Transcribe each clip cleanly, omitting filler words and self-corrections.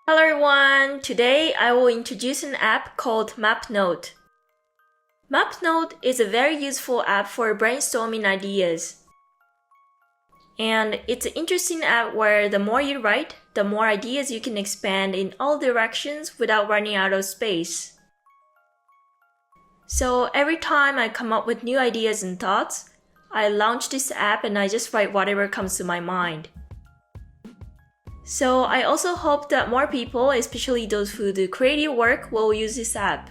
Hello everyone! Today I will introduce an app called MapNote. MapNote is a very useful app for brainstorming ideas. And it's an interesting app where the more you write, the more ideas you can expand in all directions without running out of space. So every time I come up with new ideas and thoughts, I launch this app and I just write whatever comes to my mind. So I also hope that more people, especially those who do creative work, will use this app.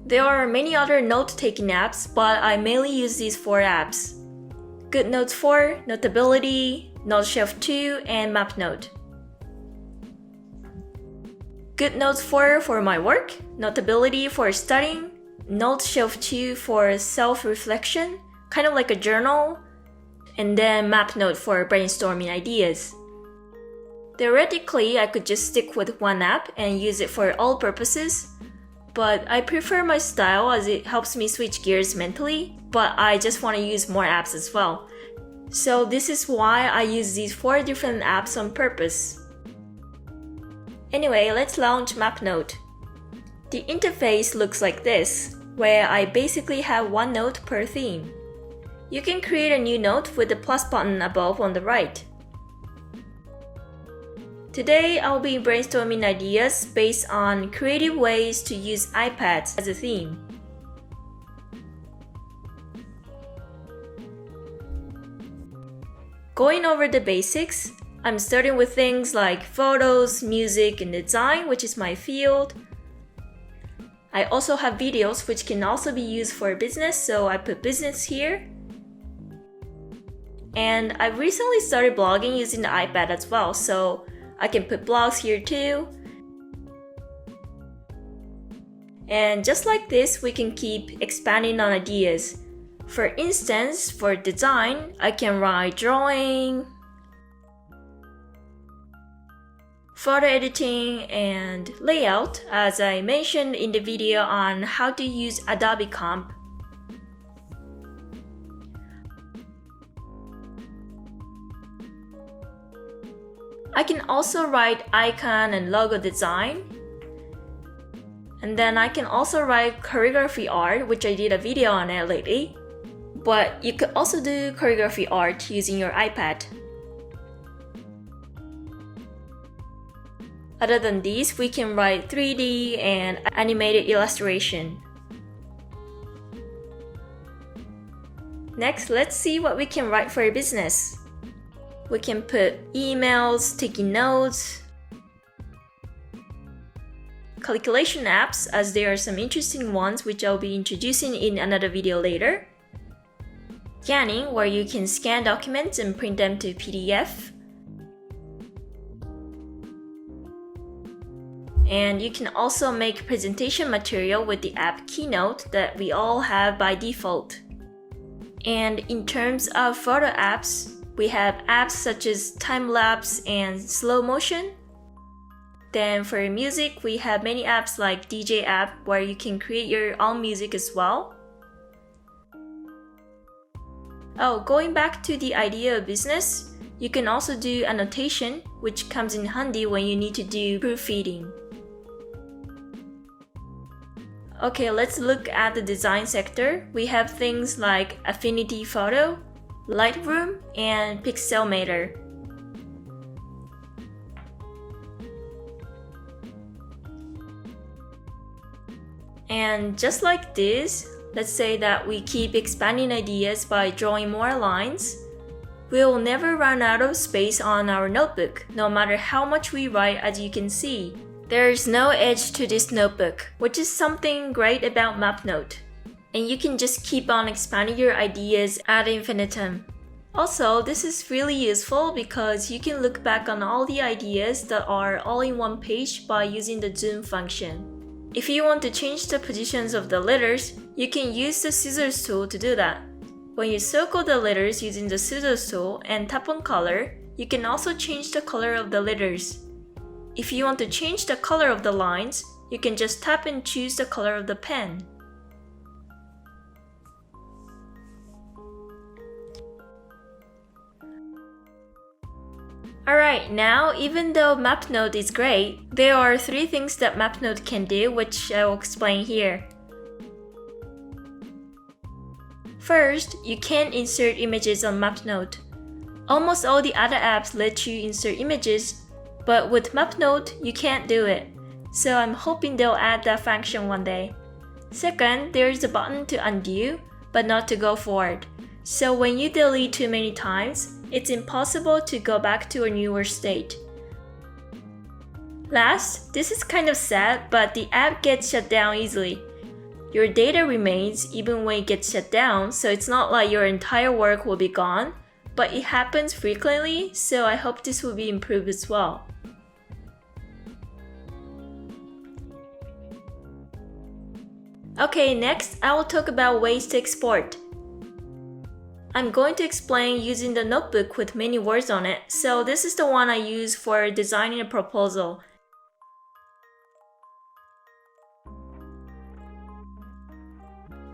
There are many other note-taking apps, but I mainly use these 4 apps: GoodNotes 4, Notability, NoteShelf 2, and MapNote. GoodNotes 4 for my work, Notability for studying, NoteShelf 2 for self-reflection, kind of like a journal, and then MapNote for brainstorming ideas. Theoretically, I could just stick with one app and use it for all purposes, but I prefer my style as it helps me switch gears mentally, but I just want to use more apps as well. So this is why I use these 4 different apps on purpose. Anyway, let's launch MapNote. The interface looks like this, where I basically have one note per theme. You can create a new note with the plus button above on the right. Today, I'll be brainstorming ideas based on creative ways to use iPads as a theme. Going over the basics, I'm starting with things like photos, music, and design, which is my field. I also have videos which can also be used for business, so I put business here. And I recently started blogging using the iPad as well, so I can put blogs here too. And just like this, we can keep expanding on ideas. For instance, for design, I can write drawing, photo editing, and layout, as I mentioned in the video on how to use Adobe Comp. I can also write icon and logo design. And then I can also write choreography art, which I did a video on it lately. But you could also do choreography art using your iPad. Other than these, we can write 3D and animated illustration. Next, let's see what we can write for a business. We can put emails, taking notes, calculation apps, as there are some interesting ones which I'll be introducing in another video later. Scanning, where you can scan documents and print them to PDF. And you can also make presentation material with the app Keynote that we all have by default. And in terms of photo apps, we have apps such as time-lapse and slow motion. Then for music, we have many apps like DJ app where you can create your own music as well. Oh, going back to the idea of business, you can also do annotation, which comes in handy when you need to do proofreading. Okay, let's look at the design sector. We have things like Affinity Photo, Lightroom, and Pixelmator. And just like this, let's say that we keep expanding ideas by drawing more lines. We'll never run out of space on our notebook, no matter how much we write, as you can see. There's no edge to this notebook, which is something great about MapNote. And you can just keep on expanding your ideas ad infinitum. Also, this is really useful because you can look back on all the ideas that are all in one page by using the zoom function. If you want to change the positions of the letters, you can use the scissors tool to do that. When you circle the letters using the scissors tool and tap on color, you can also change the color of the letters. If you want to change the color of the lines, you can just tap and choose the color of the pen. Alright, now even though MapNote is great, there are 3 things that MapNote can do, which I will explain here. First, you can insert images on MapNote. Almost all the other apps let you insert images, but with MapNote, you can't do it. So I'm hoping they'll add that function one day. Second, there is a button to undo, but not to go forward. So when you delete too many times, it's impossible to go back to a newer state. Last, this is kind of sad, but the app gets shut down easily. Your data remains even when it gets shut down, so it's not like your entire work will be gone, but it happens frequently, so I hope this will be improved as well. Okay, next I will talk about ways to export. I'm going to explain using the notebook with many words on it, so this is the one I use for designing a proposal.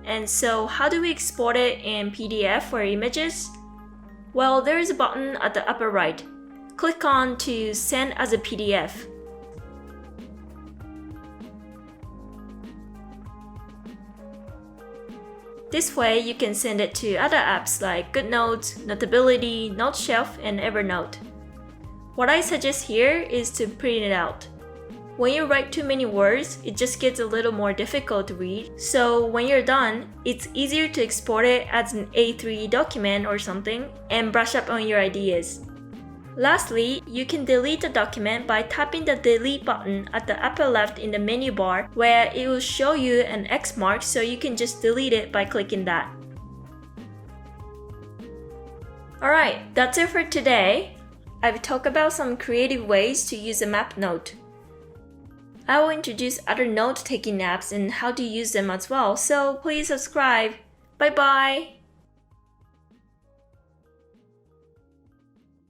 And so how do we export it in PDF or images? Well, there is a button at the upper right. Click on to send as a PDF. This way you can send it to other apps like GoodNotes, Notability, NoteShelf, and Evernote. What I suggest here is to print it out. When you write too many words, it just gets a little more difficult to read, so when you're done, it's easier to export it as an A3 document or something and brush up on your ideas. Lastly, you can delete the document by tapping the delete button at the upper left in the menu bar, where it will show you an X mark, so you can just delete it by clicking that. Alright, that's it for today. I've talked about some creative ways to use a MapNote. I will introduce other note-taking apps and how to use them as well, so please subscribe. Bye bye!